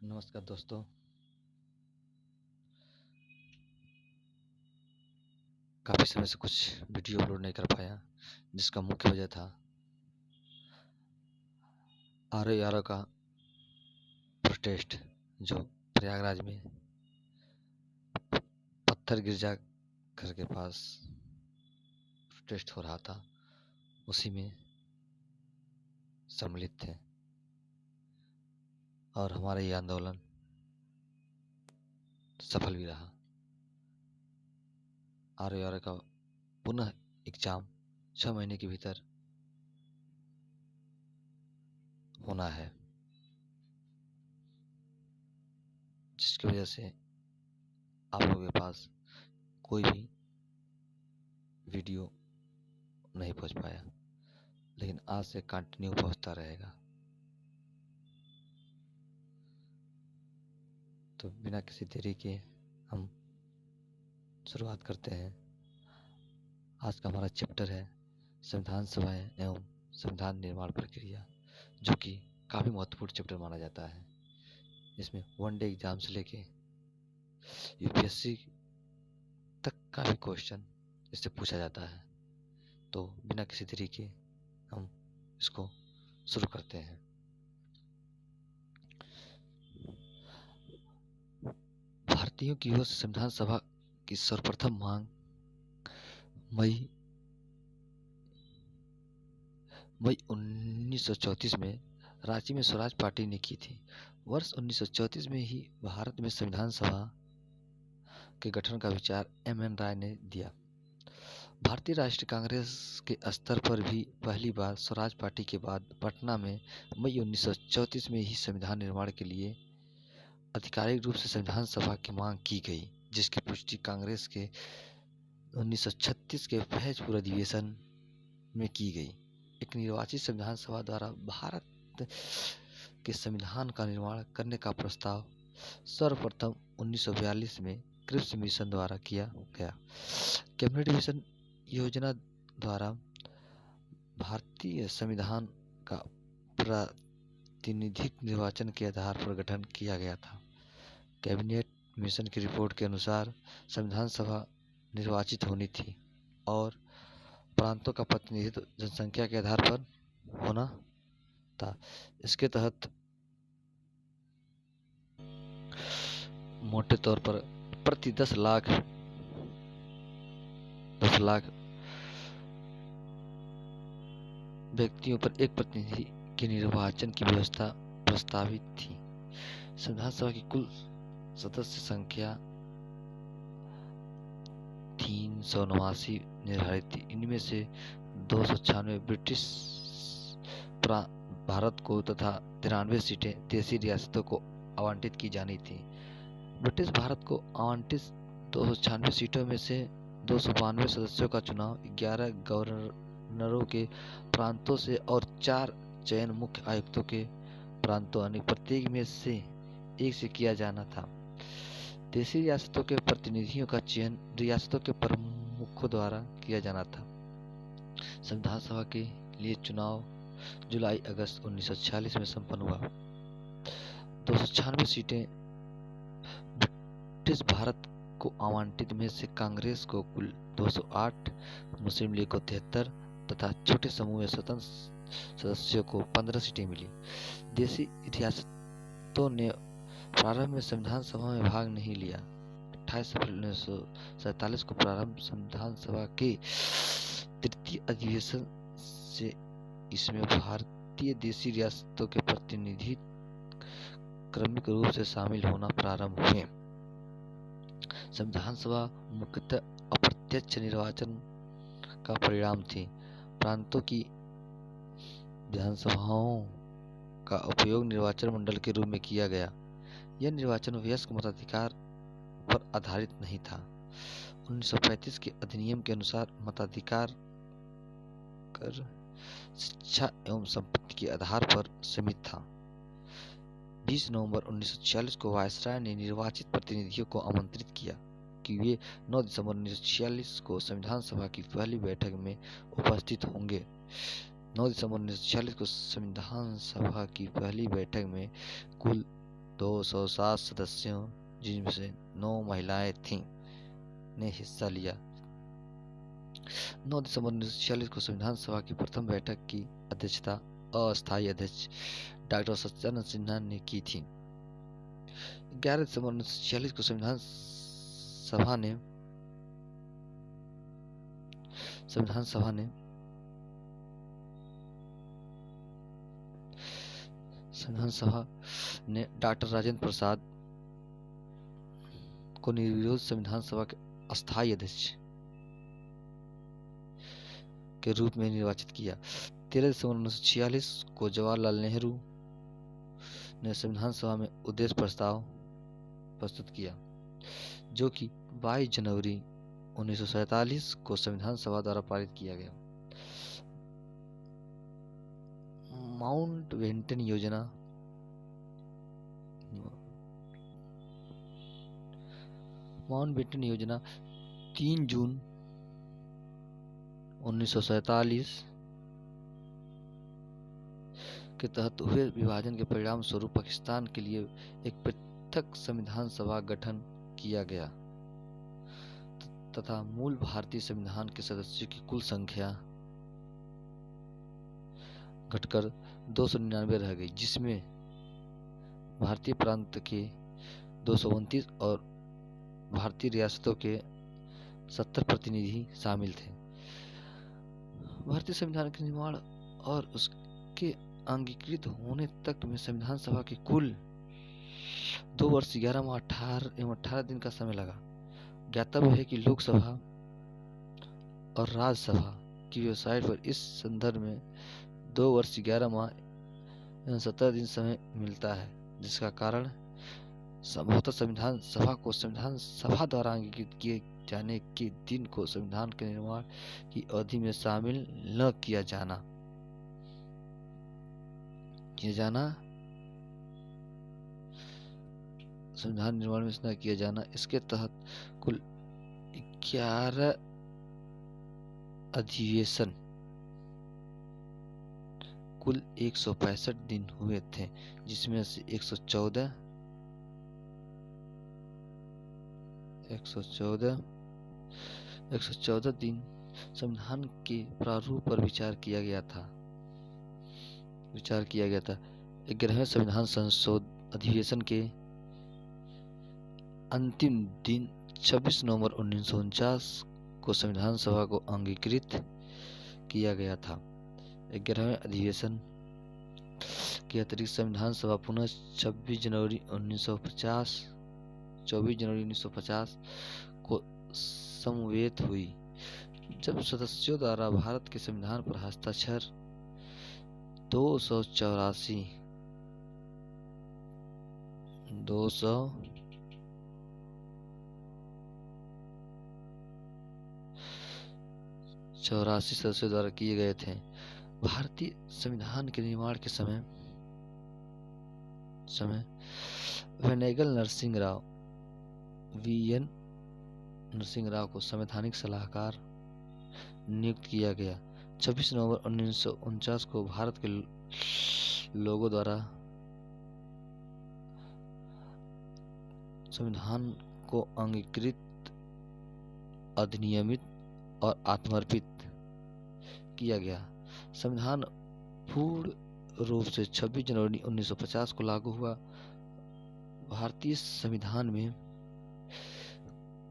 नमस्कार दोस्तों। काफ़ी समय से कुछ वीडियो अपलोड नहीं कर पाया, जिसका मुख्य वजह था आर का प्रोटेस्ट जो प्रयागराज में पत्थर गिरजा घर के पास प्रोटेस्ट हो रहा था, उसी में सम्मिलित थे और हमारा ये आंदोलन सफल भी रहा। आर का पुनः एग्जाम 6 महीने के भीतर होना है, जिसकी वजह से आप लोगों के पास कोई भी वीडियो नहीं पहुंच पाया, लेकिन आज से कंटिन्यू पहुंचता रहेगा। तो बिना किसी देरी के हम शुरुआत करते हैं। आज का हमारा चैप्टर है संविधान सभाएं एवं संविधान निर्माण प्रक्रिया, जो कि काफ़ी महत्वपूर्ण चैप्टर माना जाता है। इसमें वनडे एग्जाम से लेके यूपीएससी तक का भी क्वेश्चन इससे पूछा जाता है। तो बिना किसी देरी के हम इसको शुरू करते हैं। भारतीयों की ओर से संविधान सभा की सर्वप्रथम मांग मई 1934 में रांची में स्वराज पार्टी ने की थी। वर्ष 1934 में ही भारत में संविधान सभा के गठन का विचार एम.एन. राय ने दिया। भारतीय राष्ट्रीय कांग्रेस के स्तर पर भी पहली बार स्वराज पार्टी के बाद पटना में मई 1934 में ही संविधान निर्माण के लिए आधिकारिक रूप से संविधान सभा की मांग की गई, जिसकी पुष्टि कांग्रेस के 1936 के फैजपुर अधिवेशन में की गई। एक निर्वाचित संविधान सभा द्वारा भारत के संविधान का निर्माण करने का प्रस्ताव सर्वप्रथम 1942 में क्रिप्स मिशन द्वारा किया गया। कैबिनेट मिशन योजना द्वारा भारतीय संविधान का प्रातिनिधिक निर्वाचन के आधार पर गठन किया गया था। कैबिनेट मिशन की रिपोर्ट के अनुसार संविधान सभा निर्वाचित होनी थी और प्रांतों का प्रतिनिधित्व जनसंख्या के आधार पर होना था। इसके तहत मोटे तौर पर प्रति 10 लाख व्यक्तियों पर एक प्रतिनिधि के निर्वाचन की व्यवस्था प्रस्तावित थी। संविधान सभा की कुल सदस्य संख्या 389 निर्धारित थी। इनमें से 296 ब्रिटिश भारत को तथा 93 सीटें देशी रियासतों को आवंटित की जानी थी। ब्रिटिश भारत को आवंटित 296 सीटों में से 292 सदस्यों का चुनाव 11 गवर्नरों के प्रांतों से और 4 चयन मुख्य आयुक्तों के प्रांतों यानी प्रत्येक में से एक से किया जाना था। देशी रियासतों के प्रतिनिधियों का चयन रियासतों के प्रमुखों द्वारा किया जाना था। संविधान सभा के लिए चुनाव जुलाई-अगस्त 1946 में संपन्न हुआ। 296 सीटें ब्रिटिश भारत को आवंटित में से कांग्रेस को कुल 208, मुस्लिम लीग को 73 तथा छोटे समूह में स्वतंत्र सदस्यों को 15 सीटें मिली। देशी रियासतों ने प्रारंभ में संविधान सभा में भाग नहीं लिया। 28 अप्रैल 1947 को प्रारंभ संविधान सभा के तृतीय अधिवेशन से इसमें भारतीय देशी रियासतों के प्रतिनिधि क्रमिक रूप से शामिल होना प्रारंभ हुए। संविधान सभा मुख्यतः अप्रत्यक्ष निर्वाचन का परिणाम थी। प्रांतों की विधानसभाओं का उपयोग निर्वाचन मंडल के रूप में किया गया। यह निर्वाचन वयस्क मताधिकार पर आधारित नहीं था। 1935 के अधिनियम के अनुसार मताधिकार कर शिक्षा एवं संपत्ति के आधार पर सीमित था। 20 नवंबर 1946 को वायसराय ने निर्वाचित प्रतिनिधियों को आमंत्रित किया कि वे 9 दिसंबर 1946 को संविधान सभा की पहली बैठक में उपस्थित होंगे। 9 दिसंबर 1946 को संविधान सभा की पहली बैठक में कुल 207 सदस्यों, जिनमें से 9 महिलाएं थीं, ने हिस्सा लिया। 9 दिसंबर 1946 को संविधान सभा की प्रथम बैठक की अध्यक्षता अस्थायी अध्यक्ष डॉक्टर सत्यानंद सिन्हा ने की थी। 11 दिसंबर 1946 को संविधान सभा ने डॉक्टर राजेंद्र प्रसाद को निर्विरोध संविधान सभा के अस्थायी अध्यक्ष के रूप में निर्वाचित किया। 13 दिसंबर 1946 को जवाहरलाल नेहरू ने संविधान सभा में उद्देश्य प्रस्ताव प्रस्तुत किया, जो कि 22 जनवरी 1947 को संविधान सभा द्वारा पारित किया गया। माउंटबेटन योजना 3 जून 1947 के तहत हुए विभाजन के परिणाम स्वरूप पाकिस्तान के लिए एक पृथक संविधान सभा गठन किया गया तथा मूल भारतीय संविधान के सदस्यों की कुल संख्या घटकर 299 रह गई, जिसमें भारतीय प्रांत के 229 और भारतीय रियासतों के 70 प्रतिनिधि शामिल थे। भारतीय संविधान के निर्माण और उसके अंगीकृत होने तक में संविधान सभा के कुल 2 वर्ष 11 माह 18 दिन का समय लगा। ज्ञातव्य है कि लोकसभा और राज्यसभा की वेबसाइट पर इस संदर्भ में 2 वर्ष 11 माह 17 दिन समय मिलता है, जिसका कारण संभवतः संविधान सभा को संविधान सभा द्वारा अंगीकृत किए जाने के दिन को संविधान के निर्माण की अवधि में शामिल न किया जाना संविधान निर्माण में न किया जाना। इसके तहत कुल 11 अधिवेशन कुल 165 दिन हुए थे, जिसमें से 114 दिन संविधान के प्रारूप पर विचार किया गया था। 11वें संविधान संशोधन अधिवेशन के अंतिम दिन 26 नवंबर 1949 को संविधान सभा को अंगीकृत किया गया था। 11वें अधिवेशन के अतिरिक्त संविधान सभा पुनः 24 जनवरी 1950 को समवेत हुई, जब सदस्यों द्वारा भारत के संविधान पर हस्ताक्षर 284 सदस्यों द्वारा किए गए थे। भारतीय संविधान के निर्माण के समय वेनेगल नरसिंह राव को संवैधानिक सलाहकार नियुक्त किया गया। 26 नवंबर 1949 को भारत के लोगों द्वारा संविधान को अंगीकृत, अधिनियमित और आत्मर्पित किया गया। संविधान पूर्ण रूप से 26 जनवरी 1950 को लागू हुआ। भारतीय संविधान में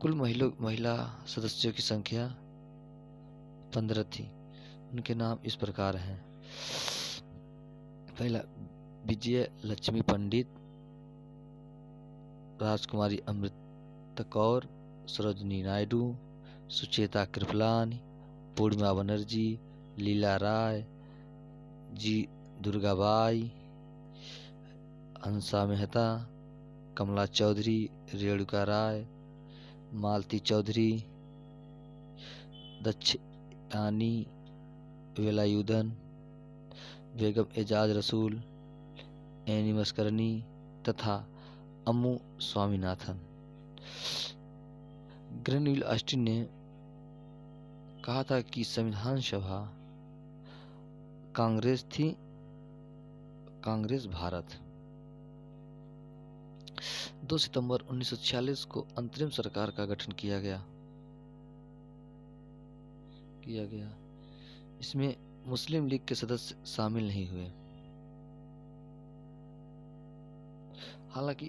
कुल महिला सदस्यों की संख्या 15 थी। उनके नाम इस प्रकार हैं। पहला, विजय लक्ष्मी पंडित, राजकुमारी अमृत कौर, सरोजनी नायडू, सुचेता कृपलानी, पूर्णिमा बनर्जी, लीला राय, जी दुर्गाबाई, हंसा मेहता, कमला चौधरी, रेणुका राय, मालती चौधरी, दक्षयानी वेलायुधन, बेगम एजाज रसूल, एनी मस्करनी तथा अम्मू स्वामीनाथन। ग्रेनविल ऑस्टिन ने कहा था कि संविधान सभा कांग्रेस थी, कांग्रेस भारत। 2 सितंबर 1946 को अंतरिम सरकार का गठन किया गया। इसमें मुस्लिम लीग के सदस्य शामिल नहीं हुए, हालांकि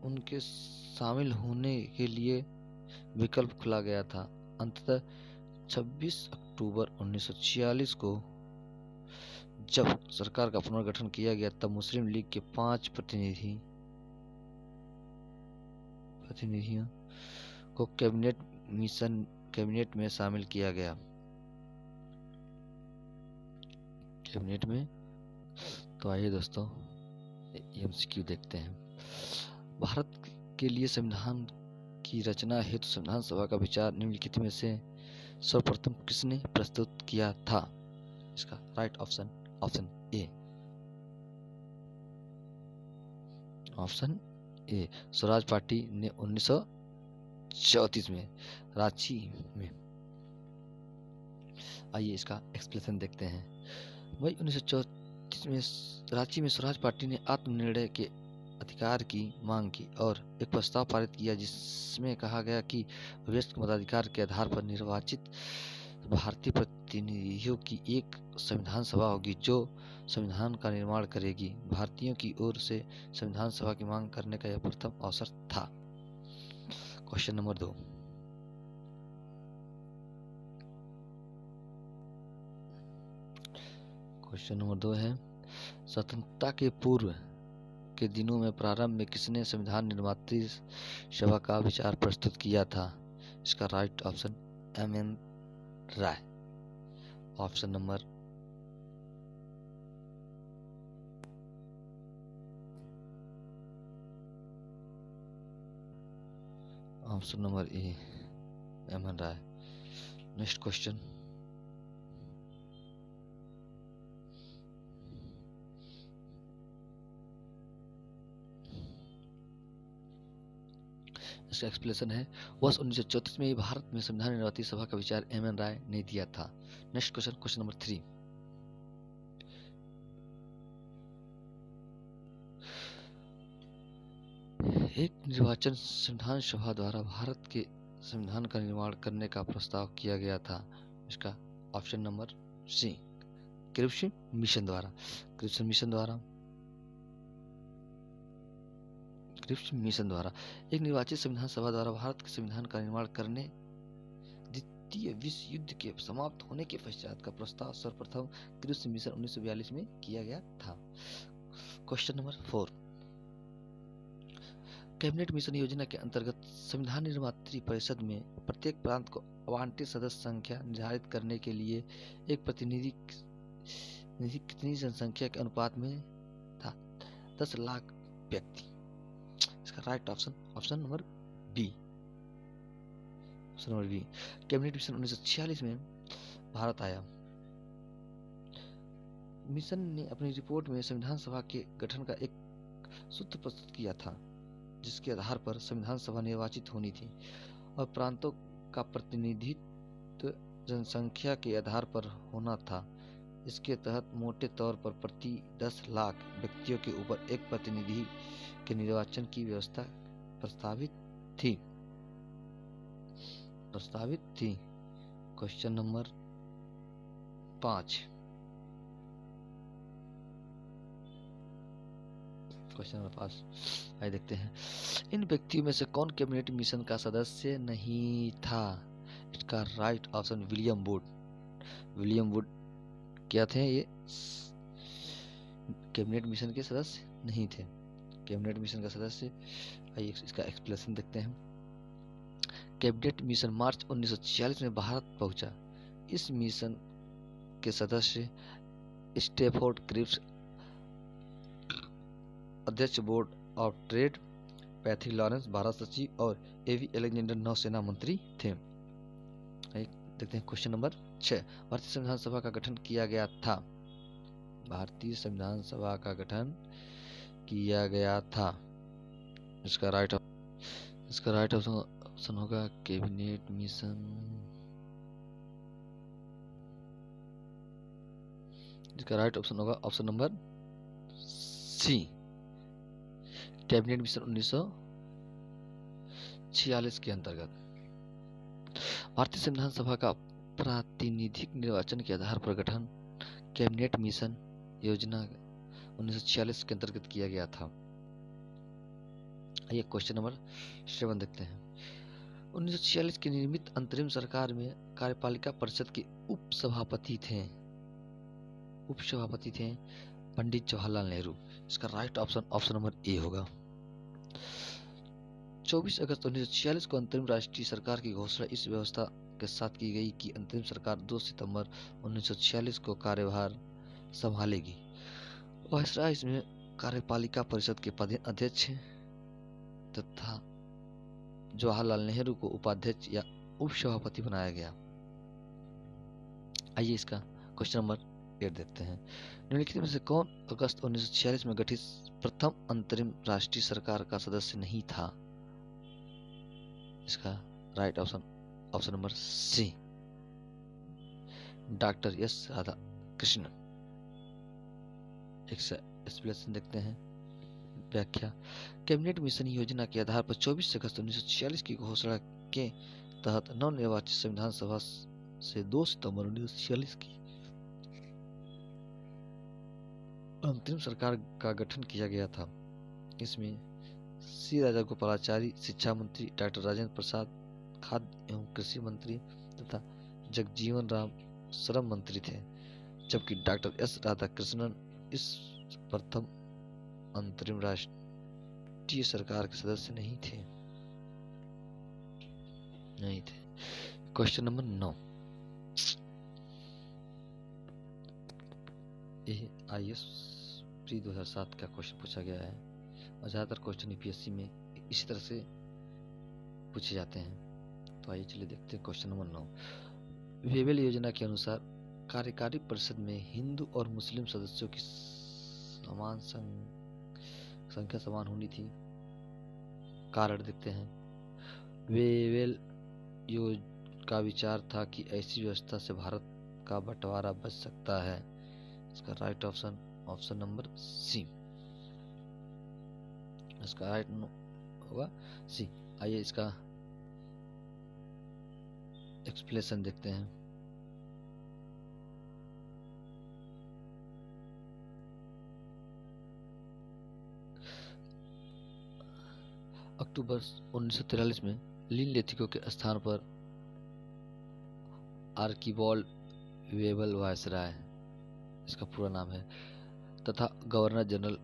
उनके शामिल होने के लिए विकल्प खुला गया था। अंततः 26 अक्टूबर 1946 को जब सरकार का पुनर्गठन किया गया तब मुस्लिम लीग के 5 प्रतिनिधियों को कैबिनेट में शामिल किया गया। कैबिनेट में तो आइए दोस्तों एमसीक्यू देखते हैं। भारत के लिए संविधान की रचना हेतु संविधान सभा का विचार निम्नलिखित में से सर्वप्रथम किसने प्रस्तुत किया था? इसका right option A Swaraj party ने 1934 में रांची में। आइए इसका एक्सप्लेनेशन देखते हैं। मई 1934 में रांची में स्वराज पार्टी ने आत्मनिर्णय के अधिकार की मांग की और एक प्रस्ताव पारित किया जिसमें कहा गया कि वयस्क मताधिकार के आधार पर निर्वाचित भारतीय प्रतिनिधियों की एक संविधान सभा होगी जो संविधान का निर्माण करेगी। भारतीयों की ओर से संविधान सभा की मांग करने का यह प्रथम अवसर था। Question number 2। क्वेश्चन नंबर 2 है, स्वतंत्रता के पूर्व के दिनों में प्रारंभ में किसने संविधान निर्मात्री सभा का विचार प्रस्तुत किया था? इसका right option M N. Roy. Option number A M N. Roy. Next question, इसका एक्सप्लेनेशन है, वर्ष 1934 में भारत में संविधान निर्मात्री सभा का विचार एम.एन. राय ने दिया था। Next question, question number 3। एक निर्वाचन संविधान सभा द्वारा भारत के संविधान का निर्माण करने का प्रस्ताव किया गया था। इसका option number C Cripps mission द्वारा एक निर्वाचित संविधान सभा द्वारा भारत के संविधान का निर्माण करने द्वितीय विश्व युद्ध के समाप्त होने के पश्चात का प्रस्ताव सर्वप्रथम क्रिप्स मिशन 1942 में किया गया था। Question number 4। कैबिनेट मिशन योजना के अंतर्गत संविधान निर्मात्री परिषद में प्रत्येक प्रांत को आवंटित सदस्य संख्या निर्धारित करने के लिए एक प्रतिनिधि कितनी जनसंख्या के अनुपात में था? 10 लाख व्यक्ति। इसका right option number B. Cabinet mission 1946 में भारत आया। मिशन ने अपनी रिपोर्ट में संविधान सभा के गठन का एक सूत्र प्रस्तुत किया था जिसके आधार पर संविधान सभा निर्वाचित होनी थी और प्रांतों का प्रतिनिधित्व जनसंख्या के आधार पर होना था। इसके तहत मोटे तौर पर प्रति 10 लाख व्यक्तियों के ऊपर एक प्रतिनिधि के निर्वाचन की व्यवस्था प्रस्तावित थी। Question number 5। आइए देखते हैं, इन व्यक्तियों में से कौन कैबिनेट मिशन का सदस्य नहीं था? इसका राइट ऑप्शन विलियम वुड क्या थे? ये कैबिनेट मिशन के सदस्य नहीं थे। कैबिनेट मिशन का सदस्य, आइए इसका एक्सप्लेनेशन देखते हैं। कैबिनेट मिशन मार्च 1946 में भारत पहुंचा। इस मिशन के सदस्य स्टैफोर्ड क्रिप्स, अध्यक्ष board of trade, pathy Lawrence Bharat सचिव और एवी अलेक्जेंडर नौसेना मंत्री थे। देखते हैं क्वेश्चन नंबर 6। भारतीय संविधान सभा का गठन किया गया था। भारतीय संविधान सभा का गठन किया गया था। इसका राइट ऑप्शन होगा कैबिनेट मिशन। इसका राइट ऑप्शन होगा option number C cabinet mission 1946 के अंतर्गत भारतीय संविधान सभा का प्रातिनिधिक निर्वाचन के आधार पर गठन कैबिनेट मिशन योजना 1946 के अंतर्गत किया गया था। आइए क्वेश्चन नंबर 7 देखते हैं। 1946 की निर्मित अंतरिम सरकार में कार्यपालिका परिषद के उपसभापति थे पंडित जवाहरलाल नेहरू। इसका राइट ऑप्शन नंबर ए होगा। 24 अगस्त 1946 को अंतरिम राष्ट्रीय सरकार की घोषणा इस व्यवस्था के साथ की गई कि अंतरिम सरकार 2 सितंबर 1946 को कार्यभार संभालेगी। वायसराय इसमें कार्यपालिका परिषद के पद अध्यक्ष हैं तथा जवाहरलाल नेहरू को उपाध्यक्ष या उपसभापति बनाया गया। आइए इसका क्वेश्चन नंबर 8 देखते हैं। निम्नलिखित में से कौन अगस्त 1946 में गठित प्रथम अंतरिम राष्ट्रीय सरकार का सदस्य नहीं था? इसका right option number C, doctor S Radhakrishnan. Explanation देखते हैं, व्याख्या। कैबिनेट मिशन योजना के आधार पर 24 अगस्त 1946 की घोषणा के तहत नवनिर्वाचित संविधान सभा से 2 सितंबर 1946 की अंतरिम सरकार का गठन किया गया था। इसमें सी राजागोपालाचारी शिक्षा मंत्री, डॉक्टर राजेंद्र प्रसाद खाद्य एवं कृषि मंत्री तथा जगजीवन राम श्रम मंत्री थे, जबकि डॉक्टर एस राधाकृष्णन इस प्रथम अंतरिम राष्ट्रीय सरकार के सदस्य नहीं थे। क्वेश्चन नंबर 9, ये IAS प्री 2007 का क्वेश्चन पूछा गया है और ज्यादातर क्वेश्चन यूपीएससी में इसी तरह से पूछे जाते हैं। तो आइए चलिए देखते हैं क्वेश्चन नंबर 9। वेवेल योजना के अनुसार कार्यकारी परिषद में हिंदू और मुस्लिम सदस्यों की समान संख्या समान होनी थी। कारण देखते हैं। वेवेल का विचार था कि ऐसी व्यवस्था से भारत का बंटवारा बच सकता है। इसका राइट ऑप्शन नंबर सी, इसका राइट होगा सी। आइए इसका एक्सप्लेनेशन देखते हैं। अक्टूबर 1943 में लिन लेथिको के स्थान पर आर्किबाल्ड वेबल वायसराय, इसका पूरा नाम है, तथा गवर्नर जनरल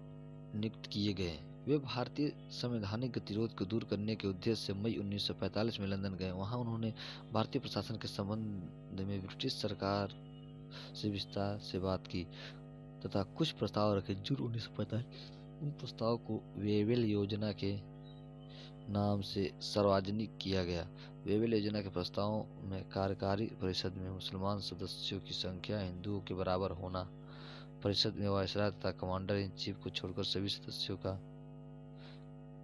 नियुक्त किए गए। वे भारतीय संवैधानिक गतिरोध को दूर करने के उद्देश्य से मई 1945 में लंदन गए। वहां उन्होंने भारतीय प्रशासन के संबंध में ब्रिटिश सरकार से विस्तार से बात की तथा कुछ प्रस्ताव रखे। जून 1945 उन प्रस्ताव को वेवेल योजना के नाम से सार्वजनिक किया गया। वेवेल योजना के प्रस्तावों में कार्यकारी परिषद में मुसलमान सदस्यों की संख्या हिंदुओं के बराबर होना, परिषद में वायसराय तथा कमांडर इन चीफ को छोड़कर सभी सदस्यों का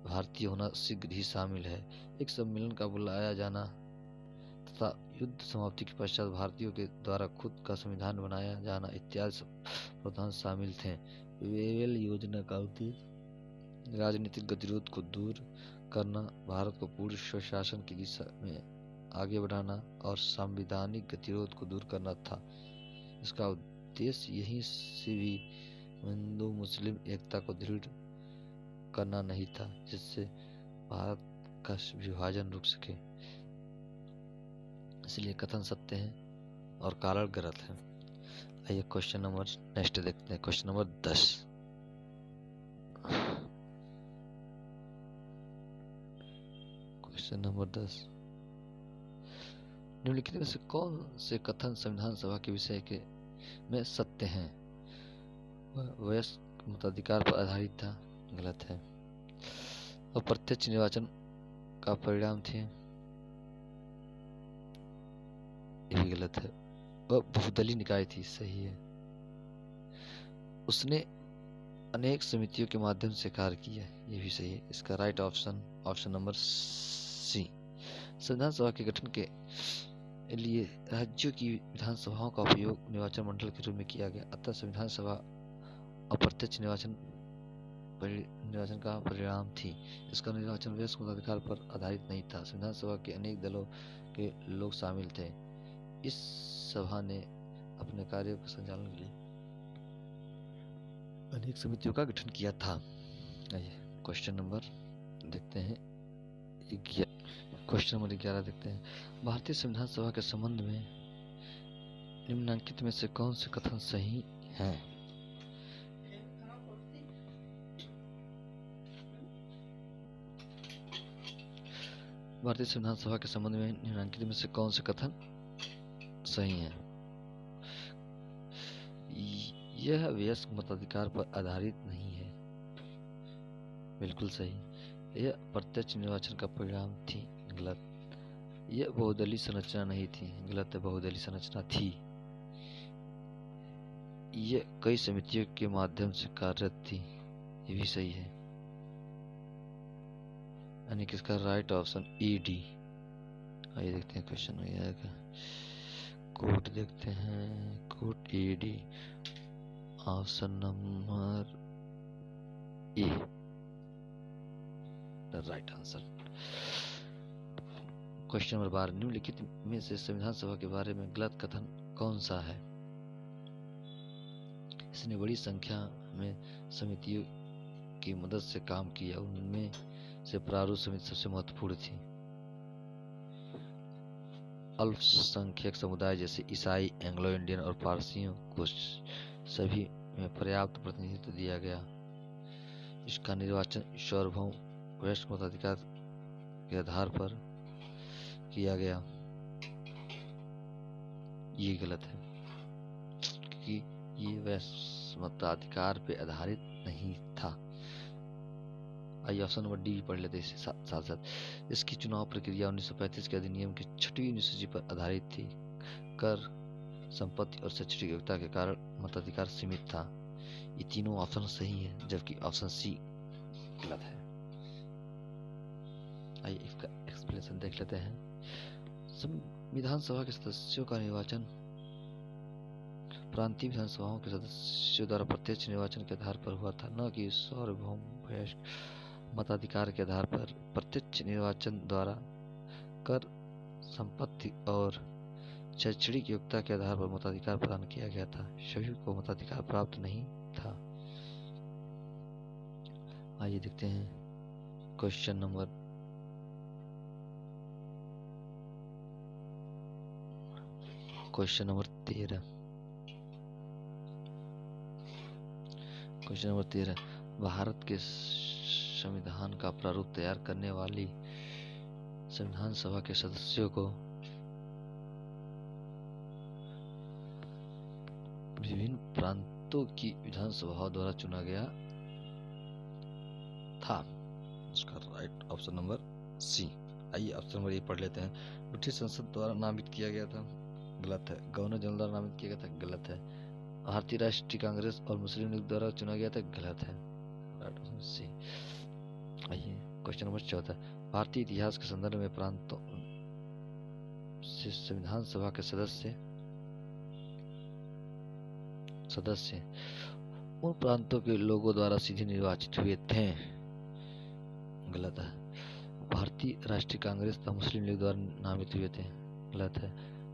भारतीय होना शीघ्र ही शामिल है, एक सम्मेलन का बुलाया जाना तथा युद्ध समाप्ति के पश्चात भारतीयों के द्वारा खुद का संविधान बनाया जाना इत्यादि प्रावधान शामिल थे। वेवेल योजना का उद्देश्य राजनीतिक गतिरोध को दूर करना, भारत को पूर्ण स्वशासन की दिशा में आगे बढ़ाना और संवैधानिक गतिरोध को दूर करना था। इसका उद्देश्य यहीं से भी हिंदू मुस्लिम एकता को दृढ़ करना नहीं था, जिससे भारत का विभाजन रुक सके। इसलिए कथन सत्य है और कारण गलत है। आइए क्वेश्चन नंबर नेक्स्ट देखते हैं। Question number 10। क्वेश्चन नंबर 10, निम्नलिखित में से कौन से कथन संविधान सभा के विषय के में सत्य हैं? वयस्क मताधिकार पर आधारित था, गलत है। अप्रत्यक्ष निर्वाचन का परिणाम थे, ये भी गलत है। वह बहुदलीय निकाय थी, सही है। उसने अनेक समितियों के माध्यम से कार्य किया, ये भी सही है। इसका राइट ऑप्शन नंबर सी। संविधान सभा के गठन के लिए राज्यों की विधानसभाओं का उपयोग निर्वाचन मंडल के रूप में किया गया, अतः संविधान सभा अप्रत्यक्ष निर्वाचन निर्वाचन का परिणाम थी। इसका निर्वाचन वयस्क मताधिकार पर आधारित नहीं था। संविधान सभा के अनेक दलों के लोग शामिल थे। इस सभा ने अपने कार्यों के संचालन के लिए अनेक समितियों का गठन किया था। आइए क्वेश्चन नंबर देखते हैं। क्वेश्चन नंबर 11 देखते हैं। भारतीय संविधान सभा के संबंध में निम्नलिखित में से कौन से कथन सही हैं? भारतीय संविधान सभा के संबंध में निम्नलिखित में से कौन से कथन सही हैं? यह वयस्क मताधिकार पर आधारित नहीं है, बिल्कुल सही। यह प्रत्यक्ष निर्वाचन का परिणाम थी, गलत। यह बहुदलीय संरचना नहीं थी, गलत है, बहुदलीय संरचना थी। यह कई समितियों के माध्यम से कार्यरत थी, ये भी सही है। यानी किसका राइट ऑप्शन ई डी। आइए देखते हैं क्वेश्चन में यह कोट देखते हैं। Quote E D option number A right answer. Question number 12। निम्नलिखित में से संविधान सभा के बारे में गलत कथन कौन सा है? इसने बड़ी संख्या में समितियों की मदद से काम किया, उनमें से प्रारूप समिति सबसे महत्वपूर्ण थी। अल्पसंख्यक समुदाय जैसे ईसाई, एंग्लो इंडियन और पारसियों को सभी में पर्याप्त प्रतिनिधित्व दिया गया। इसका निर्वाचन सार्वभौम वयस्क मताधिकार के आधार पर किया गया, ये गलत है क्योंकि ये वयस्क मताधिकार पे आधारित नहीं था। आइए ऑप्शन नंबर डी पढ़ लेते हैं साथ साथ। इसकी चुनाव प्रक्रिया 1935 के अधिनियम की 6वीं अनुसूची पर आधारित थी। कर, संपत्ति और शैक्षणिक योग्यता के कारण मताधिकार सीमित था। ये तीनों ऑप्शन सही है, जबकि ऑप्शन सी गलत है। आइए इसका एक्सप्लेनेशन देख लेते हैं। संविधान सभा के सदस्यों का निर्वाचन प्रांतीय विधानसभाओं के सदस्यों द्वारा प्रत्यक्ष निर्वाचन के आधार पर हुआ था, न कि सार्वभौम वयस्क मताधिकार के आधार पर। प्रत्यक्ष निर्वाचन द्वारा कर, संपत्ति और शैक्षणिक योग्यता के आधार पर मताधिकार प्रदान किया गया था, सभी को मताधिकार प्राप्त नहीं था। आइए देखते हैं question number 13। Question number 13। Bharat के संविधान का प्रारूप तैयार करने वाली संविधान सभा के सदस्यों को विभिन्न प्रांतों की विधानसभाओं द्वारा चुना गया था। इसका राइट ऑप्शन नंबर सी। आइए ऑप्शन नंबर ए पढ़ लेते हैं। ब्रिटिश संसद द्वारा नामित किया गया था, गलत है। गवर्नर जनरल द्वारा नामित किया गया था, गलत है। भारतीय राष्ट्रीय कांग्रेस और मुस्लिम लीग द्वारा चुना गया था, गलत है, राइट ऑप्शन सी। आइए क्वेश्चन नंबर 14। भारतीय इतिहास के संदर्भ में प्रांतों से संविधान सभा के सदस्य उन प्रांतों के लोगों द्वारा सीधे निर्वाचित हुए थे, गलत है। भारतीय राष्ट्रीय कांग्रेस तथा मुस्लिम लीग द्वारा नामित हुए थे, गलत है।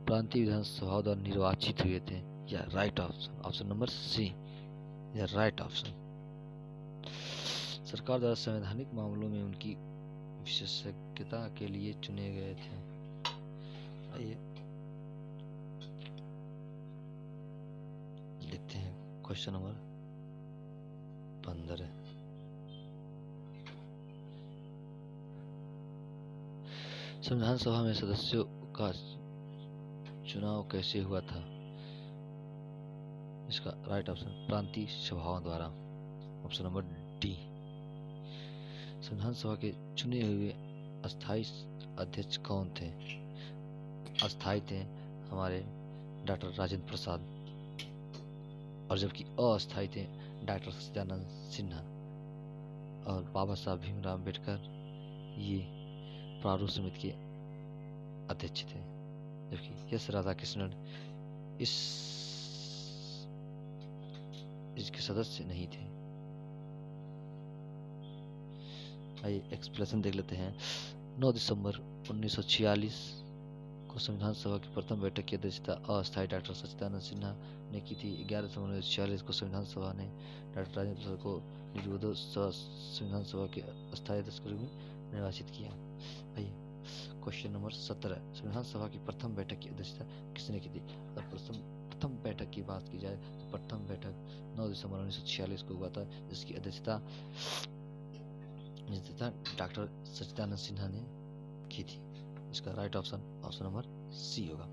प्रांतीय विधानसभाओं द्वारा निर्वाचित हुए थे, या right option, option number C, या राइट ऑप्शन। सरकार द्वारा संवैधानिक मामलों में उनकी विशेषज्ञता के लिए चुने गए थे। आइए देखते हैं क्वेश्चन नंबर 15। संविधान सभा में सदस्यों का चुनाव कैसे हुआ था? इसका राइट ऑप्शन प्रांतीय सभाओं द्वारा, ऑप्शन नंबर डी। संविधान सभा के चुने हुए अस्थायी अध्यक्ष कौन थे? अस्थायी थे हमारे डॉक्टर राजेंद्र प्रसाद, और जबकि अस्थायी थे डॉक्टर सच्चिदानंद सिन्हा और बाबा साहब भीमराव अम्बेडकर। ये प्रारूप समिति के अध्यक्ष थे, जबकि एस राधाकृष्णन इसके सदस्य नहीं थे। आइए एक्सप्लेनेशन देख लेते हैं। 9 दिसंबर 1946 को संविधान सभा की प्रथम बैठक की अध्यक्षता अस्थायी डॉक्टर सच्चिदानंद सिन्हा ने की थी। 11 दिसंबर 1946 को संविधान सभा ने डॉक्टर राजेंद्र प्रसाद को निर्विरोध संविधान सभा के अस्थायी अध्यक्ष के रूप में निर्वाचित किया। आइए क्वेश्चन नंबर 17, संविधान सभा की प्रथम बैठक की अध्यक्षता किसने की थी? अगर प्रथम बैठक की बात की जाए तो प्रथम बैठक 9 दिसंबर 1946 को हुआ था, जिसकी अध्यक्षता डॉक्टर सच्चिदानंद सिन्हा ने की थी। इसका राइट ऑप्शन नंबर सी होगा।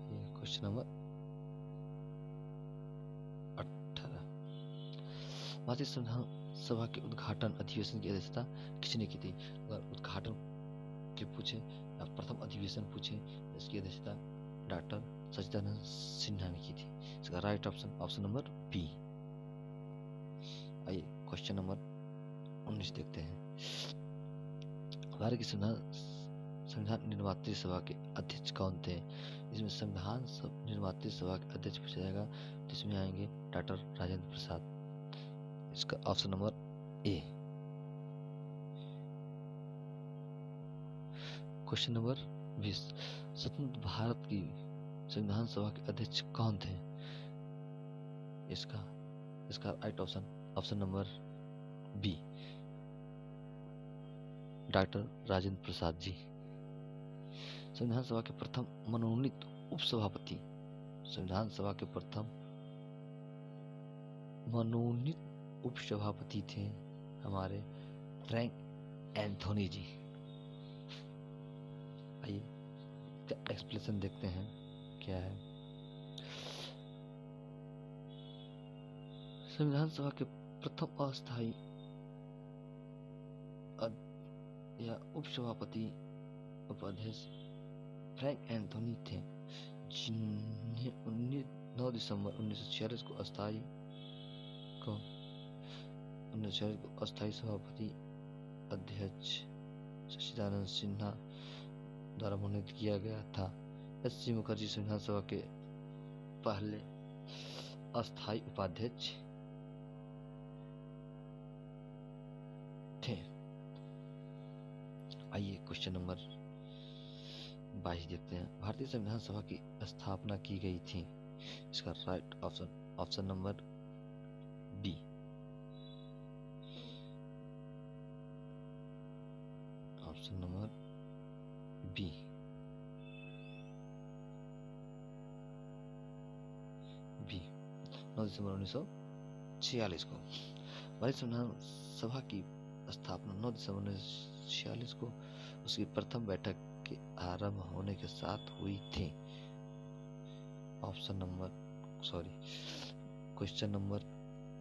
ये क्वेश्चन नंबर 18, भारतीय संविधान सभा के उद्घाटन अधिवेशन की अध्यक्षता किसने की थी? अगर उद्घाटन के पूछे या प्रथम अधिवेशन पूछे, इसकी अध्यक्षता डॉक्टर सच्चिदानंद सिन्हा ने की थी। इसका राइट ऑप्शन नंबर बी। आइए क्वेश्चन नंबर 19 देखते हैं। भारत की संविधान निर्मात्री सभा के अध्यक्ष कौन थे? इसमें संविधान निर्मात्री सभा के अध्यक्ष पूछा जाएगा, जिसमें आएंगे डॉक्टर राजेंद्र प्रसाद। इसका ऑप्शन नंबर ए। क्वेश्चन नंबर 20, स्वतंत्र भारत की संविधान सभा के अध्यक्ष कौन थे? इसका right option number B, doctor Rajendra Prasad ji. संविधान सभा के प्रथम मनोनीत उपसभापति, संविधान सभा के प्रथम मनोनीत उपसभापति थे हमारे फ्रैंक एंथोनी जी। आइए एक्सप्लेनेशन देखते हैं क्या है। संविधान सभा के प्रथम अस्थायी या उपसभापति उपाध्यक्ष फ्रैंक एंथोनी थे, जिन्हें 9 दिसंबर 1946 को अस्थायी सभापति अध्यक्ष सच्चिदानंद सिन्हा द्वारा मनोनीत किया गया था। एस.सी. मुखर्जी संविधान सभा के पहले अस्थायी उपाध्यक्ष थे। आइए क्वेश्चन नंबर 22 देखते हैं। भारतीय संविधान सभा की स्थापना की गई थी। इसका right option number B. Option number B. B 9 दिसंबर 1946 को भारतीय संविधान सभा की स्थापना 9 दिसंबर 1946 को उसकी प्रथम बैठक के आरंभ होने के साथ हुई थी। क्वेश्चन नंबर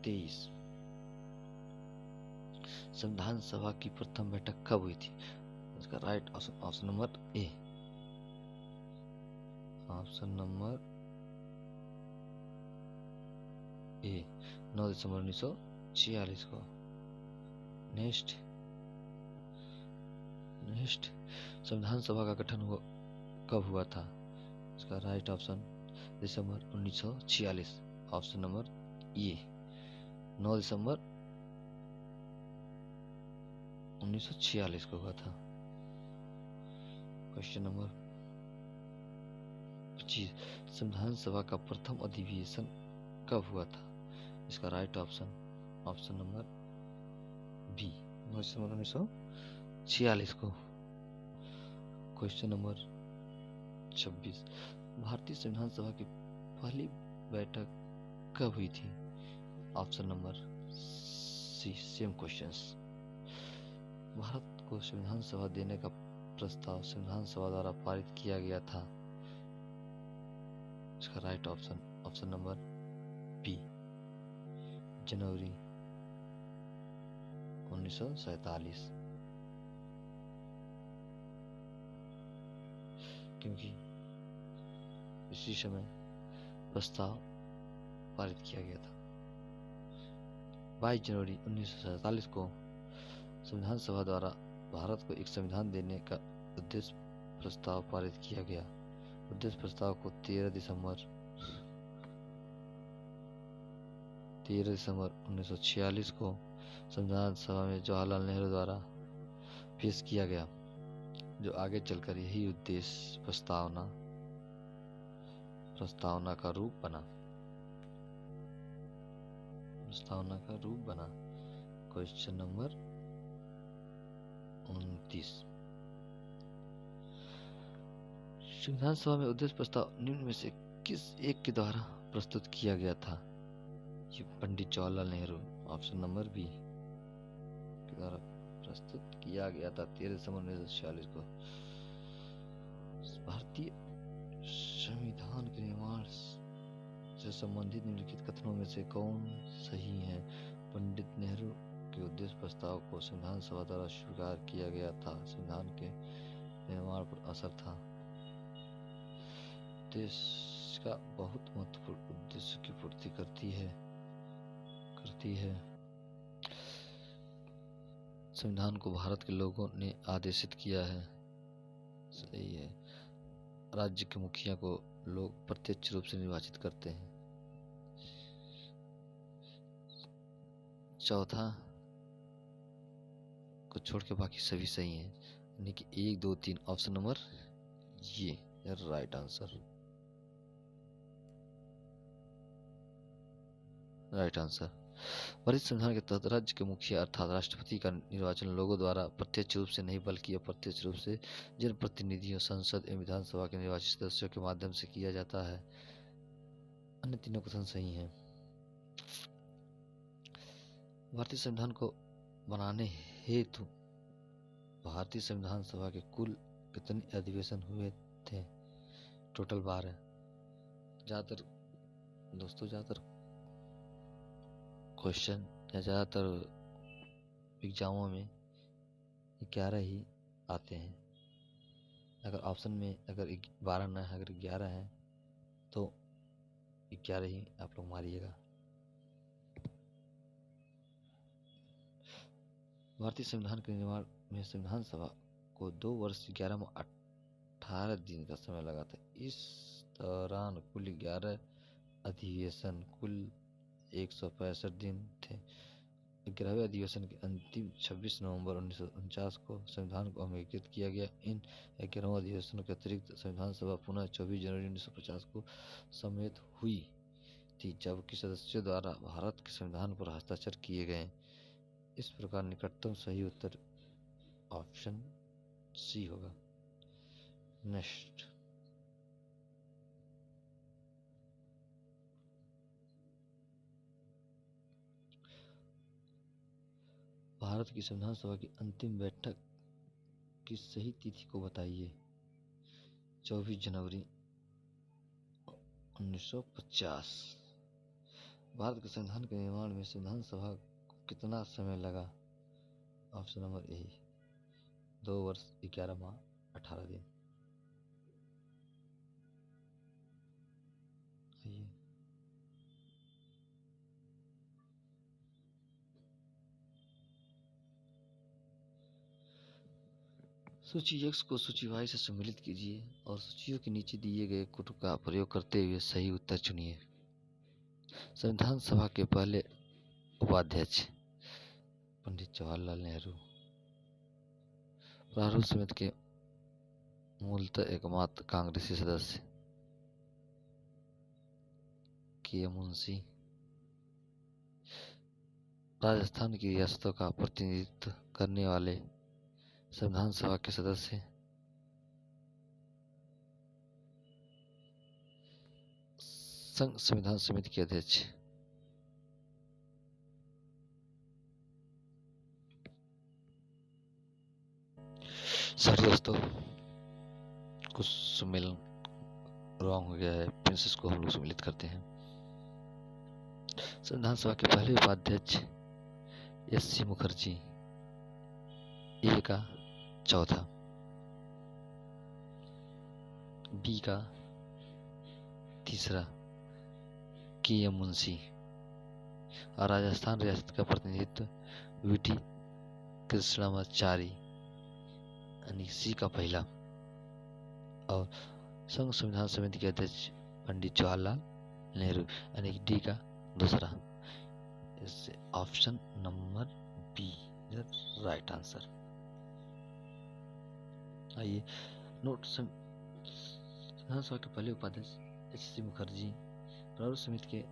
23, संविधान सभा की प्रथम बैठक कब हुई थी? इसका राइट ऑप्शन नंबर ए। ऑप्शन नंबर ए 9 दिसंबर 1946 को। नेक्स्ट संविधान सभा का गठन कब हुआ था? इसका राइट ऑप्शन दिसंबर 1946। ऑप्शन नंबर ए 9 दिसंबर 1946 को हुआ था। क्वेश्चन नंबर 25, संविधान सभा का प्रथम अधिवेशन कब हुआ था? इसका राइट ऑप्शन नंबर बी 9 दिसंबर 1946 को। क्वेश्चन नंबर 26, भारतीय संविधान सभा की पहली बैठक कब हुई थी? Option number C, same questions. Bharat को संविधान सभा देने का प्रस्ताव संविधान सभा द्वारा पारित किया गया था। इसका राइट ऑप्शन नंबर बी, जनवरी 1947। क्योंकि इसी समय प्रस्ताव पारित किया गया था। 22 जनवरी 1947 को संविधान सभा द्वारा भारत को एक संविधान देने का उद्देश्य प्रस्ताव पारित किया गया। उद्देश्य प्रस्ताव को 13 दिसंबर 13 दिसंबर 1946 को संविधान सभा में जवाहरलाल नेहरू द्वारा पेश किया गया, जो आगे चलकर यही उद्देश्य प्रस्तावना का रूप बना। Question number 29। संविधान सभा में उद्देश्य प्रस्ताव निम्न में से किस एक के द्वारा प्रस्तुत किया गया था? ये Pandit Jawaharlal Nehru, option number B, के द्वारा प्रस्तुत किया गया था 13 दिसंबर 1946 को। भारतीय संविधान के निर्माण से संबंधित निम्नलिखित कथनों में से कौन सही है? पंडित नेहरू के उद्देश्य प्रस्ताव को संविधान सभा द्वारा स्वीकार किया गया था। संविधान के निर्माण पर असर था। देश का बहुत महत्वपूर्ण उद्देश्य की पूर्ति करती है। संविधान को भारत के लोगों ने आदेशित किया है। सही है। राज्य के मुखिया को लोग प्रत्यक्ष रूप से निर्वाचित करते हैं। चौथा को छोड़ के बाकी सभी सही हैं, यानी कि 1, 2, 3 ऑप्शन नंबर ये राइट आंसर। भारतीय संविधान के तहत राज्य के मुखिया अर्थात राष्ट्रपति का निर्वाचन लोगों द्वारा प्रत्यक्ष रूप से नहीं बल्कि अप्रत्यक्ष रूप से जनप्रतिनिधियों, संसद एवं विधानसभा के निर्वाचित सदस्यों के माध्यम से किया जाता है। अन्य तीनों कथन सही हैं। भारतीय संविधान को बनाने हेतु भारतीय संविधान सभा के कुल कितने अधिवेशन हुए थे? टोटल 12। ज्यादातर क्वेश्चन या ज़्यादातर एग्जामों में 11 ही आते हैं। अगर ऑप्शन में अगर 12 न है, अगर 11 है तो 11 ही आप लोग मारिएगा। भारतीय संविधान के निर्माण में संविधान सभा को 2 वर्ष 11 माह 18 दिन का समय लगा था। इस दौरान कुल 11 अधिवेशन कुल 165 दिन थे। 11वें अधिवेशन के अंतिम 26 नवंबर 1949 को संविधान को अंगीकृत किया गया। इन 11वें अधिवेशनों के अतिरिक्त संविधान सभा पुनः 24 जनवरी 1950 को सम्मिलित हुई थी, जबकि सदस्यों द्वारा भारत के संविधान पर हस्ताक्षर किए गए। इस प्रकार निकटतम सही उत्तर ऑप्शन सी होगा। नेक्स्ट, भारत की संविधान सभा की अंतिम बैठक की सही तिथि को बताइए। 24 जनवरी 1950। भारत के संविधान के निर्माण में संविधान सभा को कितना समय लगा? ऑप्शन नंबर ए, 2 वर्ष 11 माह 18 दिन। सूची X को सूची Y से सम्मिलित कीजिए और सूचियों के नीचे दिए गए कोड का प्रयोग करते हुए सही उत्तर चुनिए। संविधान सभा के पहले उपाध्यक्ष पंडित जवाहरलाल नेहरू। प्रारूप समिति के मूलतः एकमात्र कांग्रेसी सदस्य के मुंशी। राजस्थान की रियासतों का प्रतिनिधित्व करने वाले संविधान सभा के सदस्य संघ संविधान समिति के अध्यक्ष। सॉरी दोस्तों, कुछ सम्मेलन रॉन्ग हो गया है, प्रिंसेस को हम लोग सम्मिलित करते हैं। संविधान सभा के पहले उपाध्यक्ष S.C. मुखर्जी, ए का चौथा, बी का तीसरा के.एम. मुंशी और राजस्थान रियासत का प्रतिनिधित्व वी.टी. कृष्णामाचारी यानी सी का पहला और संघ संविधान समिति के अध्यक्ष पंडित जवाहरलाल नेहरू यानी डी का दूसरा। Is option number be the right answer. आइए नोट संविधान सभा के पहले उपाध्यक्ष एच.सी. मुखर्जी, प्रारूप समिति के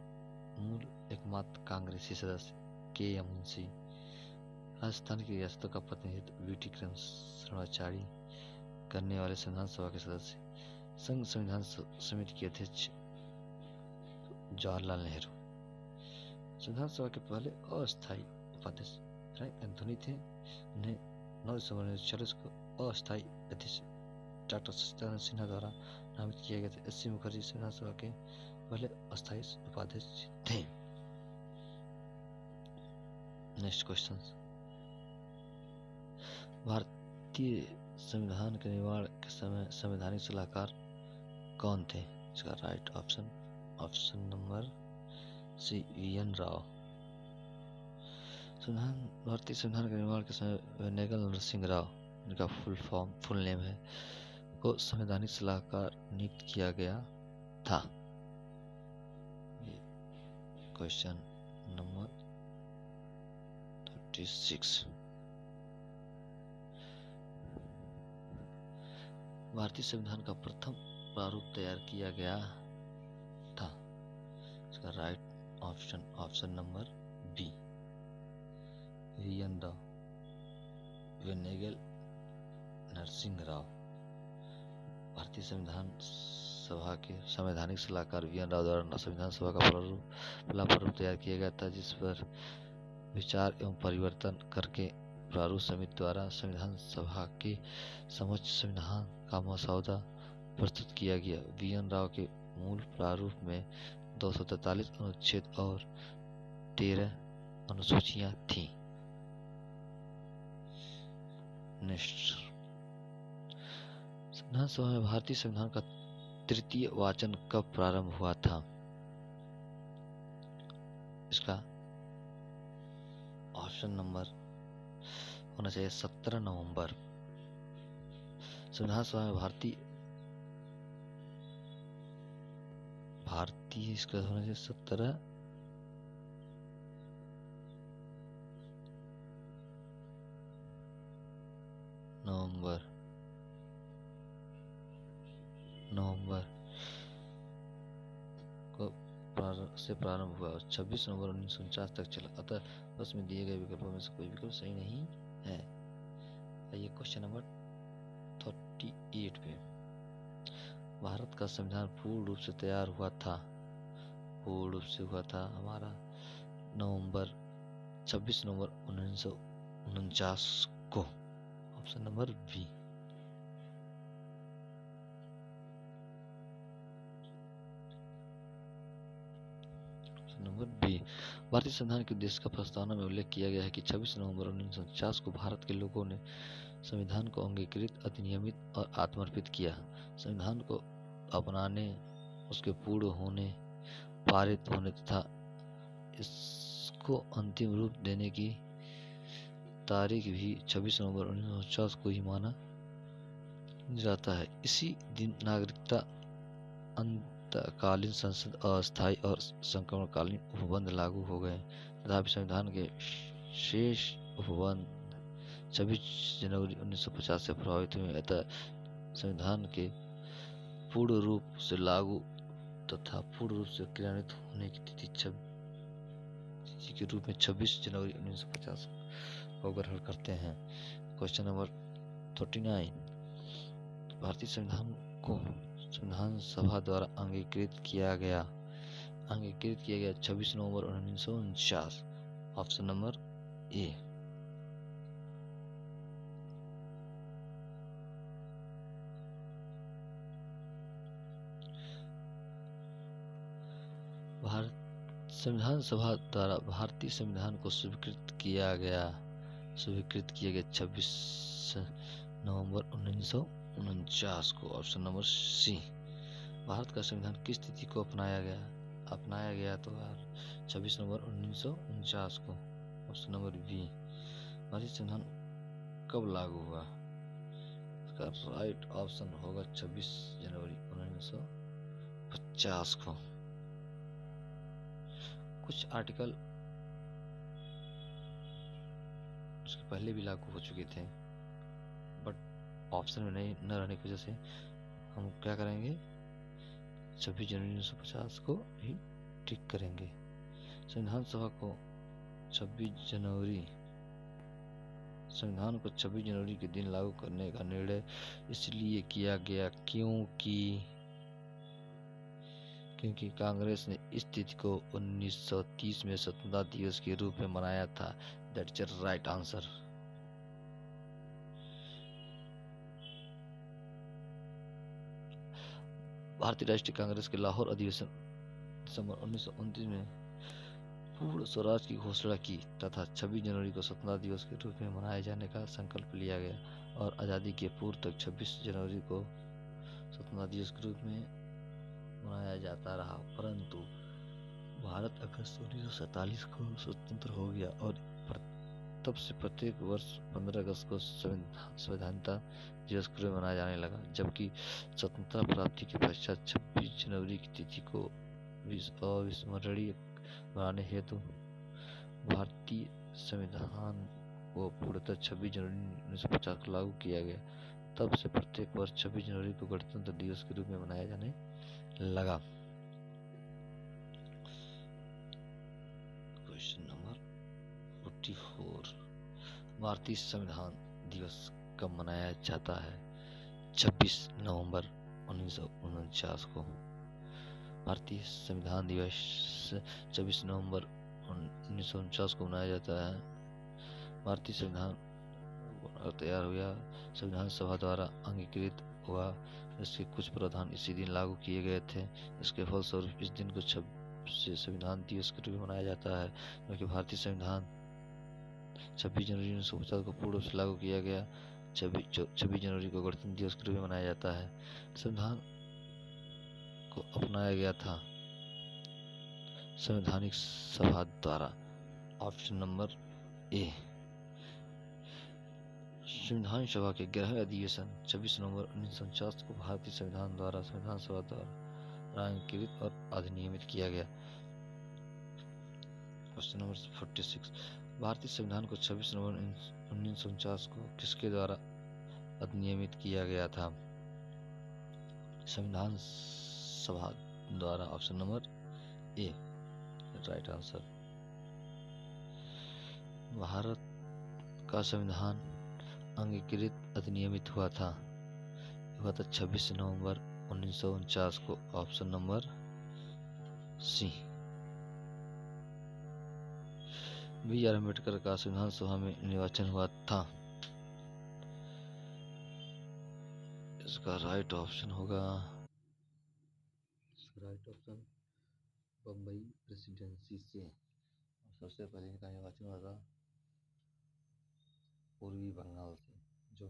मूल एकमात्र कांग्रेसी सदस्य के.एम. मुंशी, राजस्थान की रियासतों का प्रतिनिधित्व वी.टी. कृष्णाचारी करने वाले संविधान सभा के सदस्य, संघ संविधान समिति के अध्यक्ष जवाहरलाल नेहरू। संविधान सभा के पहले अस्थायी उपाध्यक्ष फ्रैंक एंथोनी थे। उन्हें 9 दिसंबर 1940 को अस्थायी अध्यक्ष डॉक्टर सत्यानंद सिन्हा द्वारा नामित किया गया था। एच.सी. मुखर्जी संविधान सभा के पहले अस्थायी उपाध्यक्ष थे। नेक्स्ट क्वेश्चन, भारतीय संविधान के निर्माण के समय संवैधानिक सलाहकार कौन थे? इसका right option option number C V N. Rao. भारतीय संविधान के निर्माण के समय वेनेगल नरसिंह राव, इनका फुल नेम है, को संवैधानिक सलाहकार नियुक्त किया गया था। क्वेश्चन नंबर 36, भारतीय संविधान का प्रथम प्रारूप तैयार किया गया था। इसका right option option number B V N. Rao, Benegal Narsingh Rao. भारतीय संविधान सभा के संवैधानिक सलाहकार वी.एन. राव द्वारा संविधान सभा का प्रारूप तैयार किया गया था, जिस पर विचार एवं परिवर्तन करके प्रारूप समिति द्वारा संविधान सभा के समक्ष संविधान का मसौदा प्रस्तुत किया गया। वी.एन. राव के मूल प्रारूप में 243 अनुच्छेद और 13 अनुसूचियां थीं। नेक्स्ट, संविधान सभा में भारतीय संविधान का तृतीय वाचन कब प्रारंभ हुआ था? इसका ऑप्शन नंबर होना चाहिए 17 नवंबर। संविधान सभा में भारतीय इसका होना चाहिए 17 नवंबर को से प्रारंभ हुआ और 26 नवंबर 1949 तक चला। अतः बस में दिए गए विकल्पों में से कोई विकल्प सही नहीं है। आइए क्वेश्चन नंबर 38 पे, भारत का संविधान पूर्ण रूप से तैयार हुआ था हमारा 26 नवंबर 1949 को। Option number B. Number B, भारतीय संविधान के उद्देश्य का प्रस्तावना में उल्लेख किया गया है कि 26 नवंबर 1949 को भारत के लोगों ने संविधान को अंगीकृत, अधिनियमित और आत्मर्पित किया। संविधान को अपनाने, उसके पूर्ण होने, पारित होने तथा इसको अंतिम रूप देने की तारीख भी 26 नवंबर 1949 को ही माना जाता है। इसी दिन नागरिकता अंतकालीन संसद अस्थायी और संक्रमणकालीन उपबंध लागू हो गए। तथापि संविधान के शेष उपबंध 26 जनवरी 1950 से प्रभावित हुए। अतः संविधान के पूर्ण रूप से लागू तथा पूर्ण रूप से क्रियान्वित होने की तिथि के रूप में 26 जनवरी 1950 को ग्रहण करते हैं। क्वेश्चन नंबर 39, भारतीय संविधान को संविधान सभा द्वारा अंगीकृत किया गया 26 नवंबर 1949। ऑप्शन नंबर ए। संविधान सभा द्वारा भारतीय संविधान को स्वीकृत किया गया 26 नवंबर 1949 को। ऑप्शन नंबर सी। भारत का संविधान किस तिथि को अपनाया गया तो यार 26 नवंबर 1949 को। Option number B. भारतीय संविधान कब लागू हुआ? इसका राइट ऑप्शन होगा 26 जनवरी 1950 को। कुछ आर्टिकल पहले भी लागू हो चुके थे, बट ऑप्शन में नहीं न रहने की वजह से हम क्या करेंगे, 26 जनवरी 1950 को ही टिक करेंगे। संविधान सभा को 26 जनवरी संविधान को 26 जनवरी के दिन लागू करने का निर्णय इसलिए किया गया क्योंकि कांग्रेस ने इस तिथि को 1930 में स्वतंत्रता दिवस के रूप में मनाया था। That's the right answer. भारतीय राष्ट्रीय कांग्रेस के लाहौर अधिवेशन दिसंबर 1929 में पूर्ण स्वराज की घोषणा की तथा 26 जनवरी को स्वतंत्रता दिवस के रूप में मनाए जाने का संकल्प लिया गया और आज़ादी के पूर्व तक 26 जनवरी को स्वतंत्रता दिवस के रूप में मनाया जाता रहा। परंतु भारत अगस्त 1947 को स्वतंत्र हो गया और तब से प्रत्येक वर्ष 15 अगस्त को संविधानता दिवस के रूप में मनाया जाने लगा, जबकि स्वतंत्रता प्राप्ति के पश्चात 26 जनवरी की तिथि को अविस्मरणीय बनाने हेतु भारतीय संविधान को पूर्णतः 26 जनवरी 1950 को लागू किया गया। तब से प्रत्येक वर्ष 26 जनवरी को गणतंत्र दिवस के रूप में मनाया जाने लगा। क्वेश्चन नंबर 44, भारतीय संविधान दिवस कब मनाया जाता है? 26 नवंबर 1949 को। भारतीय संविधान दिवस 26 नवंबर 1949 को मनाया जाता है। भारतीय संविधान तैयार हुआ, संविधान सभा द्वारा अंगीकृत हुआ, इसके कुछ प्रावधान इसी दिन लागू किए गए थे। इसके फलस्वरूप इस दिन को संविधान दिवस के रूप में मनाया जाता है, क्योंकि भारतीय संविधान 26 जनवरी 1950 को पूर्ण रूप से लागू किया गया। 26 जनवरी को गणतंत्र दिवस के रूप में मनाया जाता है। संविधान को अपनाया गया था संवैधानिक सभा द्वारा। ऑप्शन नंबर ए। संविधान सभा के 11वें अधिवेशन 26 नवंबर 1949 को भारतीय संविधान द्वारा संविधान सभा द्वारा अंगीकृत और अधिनियमित किया गया। क्वेश्चन नंबर 46, भारतीय संविधान को 26 नवंबर 1949 को किसके द्वारा अधिनियमित किया गया था? संविधान सभा द्वारा। Option number A right answer. Bharat का संविधान अंगीकृत अधिनियमित हुआ था 26 नवंबर 1949 को। Option number C. B R Ambedkar का संविधान सभा में निर्वाचन हुआ था। इसका राइट ऑप्शन होगा, राइट ऑप्शन बम्बई प्रेसिडेंसी से। सबसे पहले इनका निर्वाचन हुआ था पूर्वी बंगाल से, जो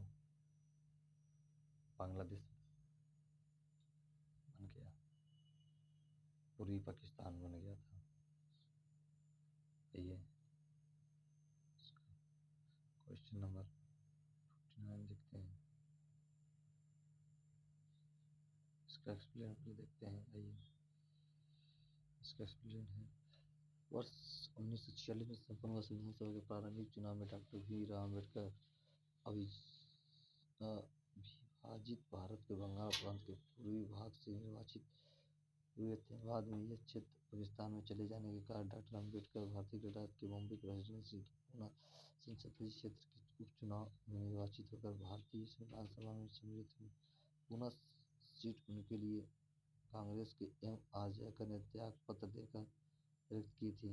बांग्लादेश बन गया, पूर्वी पाकिस्तान बन गया था। ये क्वेश्चन नंबर 49 देखते हैं, इसका एक्सप्लेन देखते हैं। आइए इसका एक्सप्लेन है, वर्ष 1946 में संपन्न हुआ संविधान सभा के प्रारंभिक चुनाव में डॉक्टर भीमराव अम्बेडकर अविभाजित भारत के बंगाल प्रांत के पूर्वी भाग से निर्वाचित हुए थे। बाद में यह क्षेत्र पाकिस्तान में चले जाने के कारण डॉक्टर अम्बेडकर भारतीय गुजरात के बॉम्बे प्रेसिडेंसी के पूना संसदीय क्षेत्र के उपचुनाव में निर्वाचित होकर भारतीय संविधान सभा में सम्मिलित हुए। पूना सीट उनके लिए कांग्रेस के एम आर जयकर ने त्याग पत्र देकर रिक्त की थी।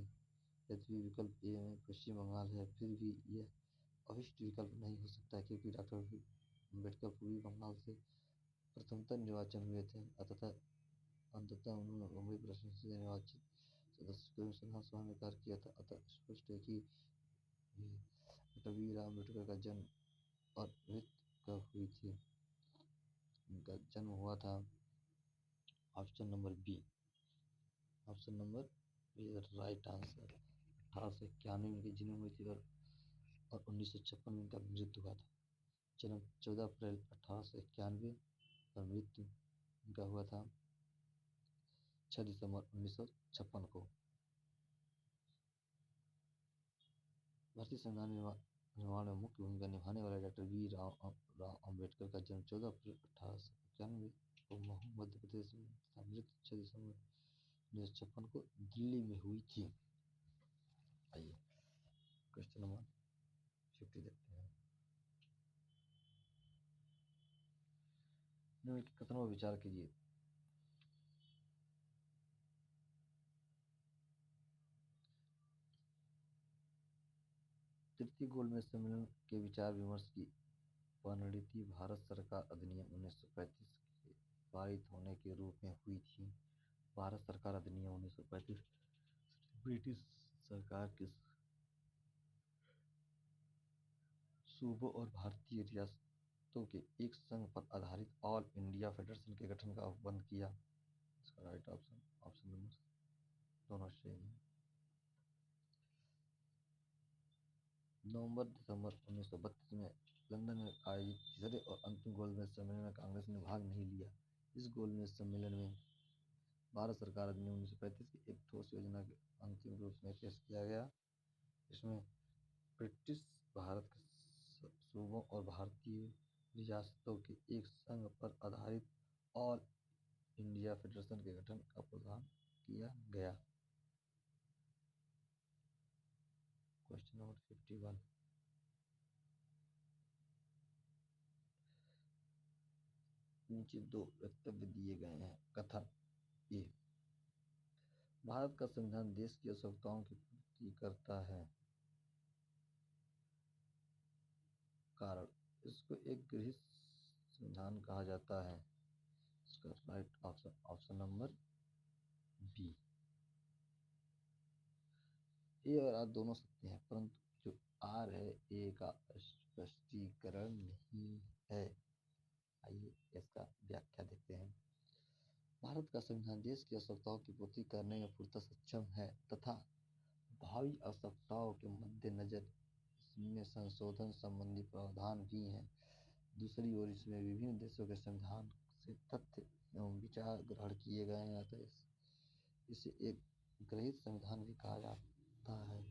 यद्यपि विकल्प ए में पश्चिम बंगाल है, फिर भी यह अभिष्ट विकल्प नहीं हो सकता, क्योंकि डॉक्टर अम्बेडकर पूर्वी बंगाल से प्रथमतः निर्वाचन हुए थे। अंततः उन्होंने बॉम्बे प्रेसिडेंसी से निर्वाचित सदस्य के संविधान सभा में कार्य किया था। अतः स्पष्ट है कि डॉक्टर भीमराव अम्बेडकर का जन्म और मृत्यु कब हुई थी? इनका जन्म हुआ था option number B. Option number B right answer. 1891 में इनकी जन्म हुई थी और 1956 में इनका मृत्यु हुआ था। जन्म 14 अप्रैल 1891 और मृत्यु इनका हुआ था 6 दिसंबर 1956 को। भारतीय संविधान निर्माण में मुख्य भूमिका निभाने वाले डॉक्टर बी राव अम्बेडकर का जन्म 14 अप्रैल 1891 को मध्य प्रदेश में तथा मृत्यु 6 दिसंबर 1956 को दिल्ली में हुई थी। आइए क्वेश्चन नंबर 50 देखते हैं। निम्नलिखित कथनों पर विचार कीजिए। तृतीय गोलमेज सम्मेलन के विचार विमर्श की परिणति भारत सरकार अधिनियम 1935 के पारित होने के रूप में हुई थी। भारत सरकार अधिनियम 1935 ब्रिटिश सरकार के सूबों और भारतीय रियासतों के एक संघ पर आधारित ऑल इंडिया फेडरेशन के गठन का बंद किया। इसका राइट ऑप्शन नंबर दोनों सही है। नवंबर दिसंबर 1932 में लंदन में आयोजित तीसरे और अंतिम गोलमेज सम्मेलन में कांग्रेस ने भाग नहीं लिया। इस गोलमेज सम्मेलन में भारत सरकार अधिनियम 1935 की एक ठोस योजना के अंतिम रूप में पेश किया गया। इसमें ब्रिटिश भारत के सूबों और भारतीय रियासतों के एक संघ पर आधारित ऑल इंडिया फेडरेशन के गठन का प्रावधान किया गया। Question number 51। नीचे दो वक्तव्य दिए गए हैं। कथन ए, भारत का संविधान देश की आवश्यकताओं की पूर्ति करता है। कारण, इसको एक गृहीत संविधान कहा जाता है। इसका राइट ऑप्शन नंबर बी। ए और आर दोनों सत्य हैं, परंतु जो आर है ए का स्पष्टीकरण नहीं है। आइए इसका व्याख्या देखते हैं। भारत का संविधान देश की आवश्यकताओं की पूर्ति करने में पूर्णतः सक्षम है तथा भावी आवश्यकताओं के मद्देनजर इसमें संशोधन संबंधी प्रावधान भी हैं। दूसरी ओर इसमें विभिन्न देशों के संविधान से तथ्य एवं विचार ग्रहण किए गए हैं, अतः इसे एक गृहीत संविधान भी कहा जाता है।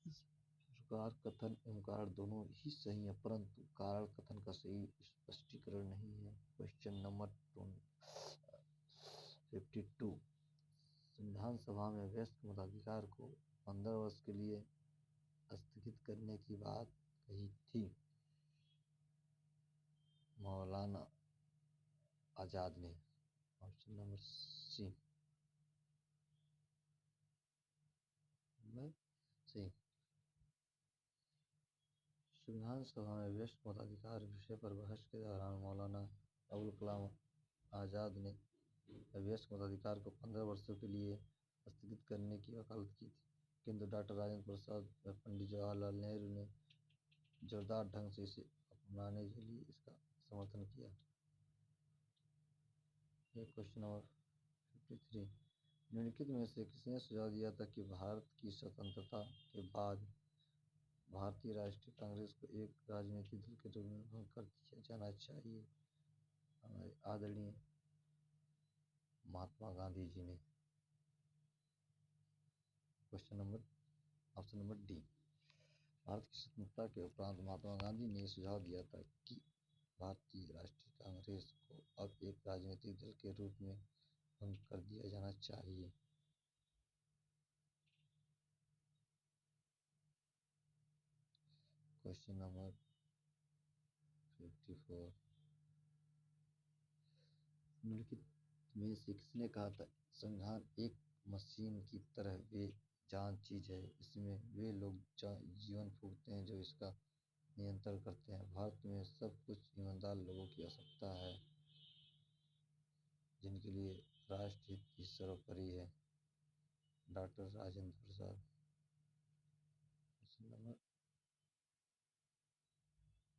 इस प्रकार कथन एवं कारण दोनों ही सही है, परंतु कारण कथन का सही स्पष्टीकरण नहीं है। Question number 52। संविधान सभा में वयस्क मताधिकार को 15 वर्ष के लिए स्थगित करने की बात कही थी। मौलाना आजाद ने। ऑप्शन नंबर सी सही। संविधान सभा में वयस्क मताधिकार विषय पर बहस के दौरान मौलाना अबुल कलाम आजाद ने वयस्क मताधिकार को 15 वर्षों के लिए स्थगित करने की वकालत की थी, किंतु डॉक्टर राजेंद्र प्रसाद व पंडित जवाहरलाल नेहरू ने जोरदार ढंग से इसे अपनाने के लिए इसका समर्थन किया। Question number 53। निम्नलिखित में से किसने सुझाव दिया था कि भारत की स्वतंत्रता के बाद भारतीय राष्ट्रीय कांग्रेस को एक राजनीतिक दल के रूप में भंग कर दिया जाना चाहिए? हमारे आदरणीय महात्मा गांधी जी ने। Question number option number D. Bharat की स्वतंत्रता के उपरांत महात्मा गांधी ने सुझाव दिया था कि भारतीय राष्ट्रीय कांग्रेस को अब एक राजनीतिक दल के रूप में भंग कर दिया जाना चाहिए। Question number 54। निम्नलिखित में से किसने कहा था संविधान एक मशीन की तरह बेजान चीज है, इसमें वे लोग जीवन फूकते हैं जो इसका नियंत्रण करते हैं। भारत में सब कुछ ईमानदार लोगों की आवश्यकता है, जिनके लिए राष्ट्र हित ही सर्वोपरि है। Doctor Rajendra Prasad. Question number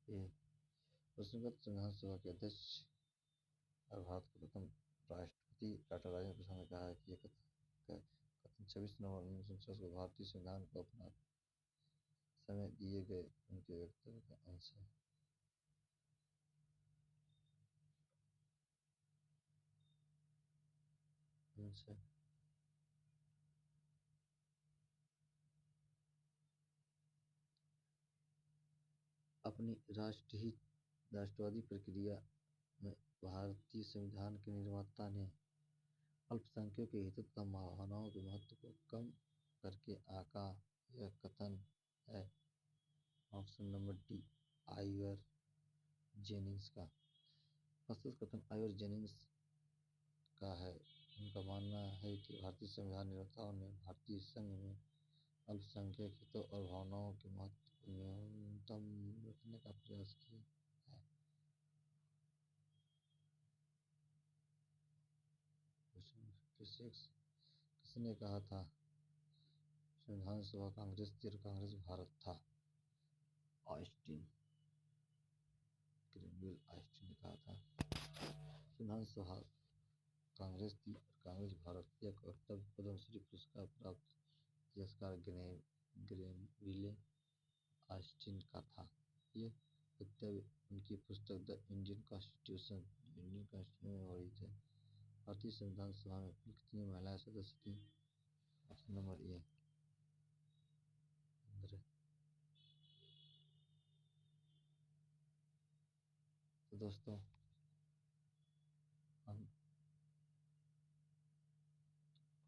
A. प्रश्नगत संविधान सभा के अध्यक्ष और भारत के प्रथम राष्ट्रपति डॉक्टर राजेंद्र प्रसाद ने कहा है कि कथन 26 नवंबर 1949 को भारतीय संविधान को अपना समय दिए गए उनके वक्तव्य का अंश है। अपनी राष्ट्रवादी प्रक्रिया में भारतीय संविधान के निर्माता ने अल्पसंख्यकों के हितों तथा भावनाओं के महत्व को कम करके आका। यह कथन है option number D Ivor Jennings का। प्रस्तुत कथन आइवर जेनिंग्स का है। उनका मानना है कि भारतीय संविधान निर्माताओं ने भारतीय संघ में अल्पसंख्यक हितों और भावनाओं के महत्व को न्यूनतम रखने का प्रयास किया है। क्वेश्चन 56, किसने कहा था संविधान सभा कांग्रेस थी और कांग्रेस भारत था? ऑस्टिन, ग्रेनविल ऑस्टिन ने कहा था संविधान सभा कांग्रेस थी और कांग्रेस भारत। यह वक्तव्य पद्मश्री पुरस्कार प्राप्त इतिहासकार ग्रेनविले ऑस्टिन का था। यह वक्तव्य उनकी पुस्तक द इंडियन कॉन्स्टिट्यूशन में वर्णित है। भारतीय संविधान सभा में कुल कितनी महिलाएं सदस्य थीं? ऑप्शन नंबर ए 15। तो दोस्तों हम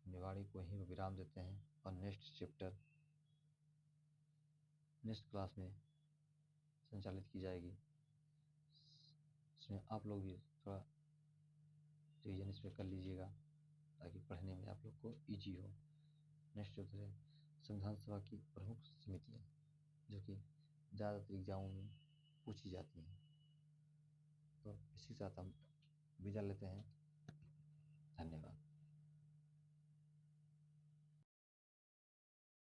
निवाड़ी को यहीं विराम देते हैं और नेक्स्ट चैप्टर नेक्स्ट क्लास में संचालित की जाएगी। इसमें आप लोग भी थोड़ा रिवीजन इस पर कर लीजिएगा ताकि पढ़ने में आप लोग को ईजी हो। नेक्स्ट चैप्टर है संविधान सभा की प्रमुख समितियाँ, जो कि ज़्यादातर एग्जामों में पूछी जाती हैं। तो इसी के साथ हम विदा लेते हैं।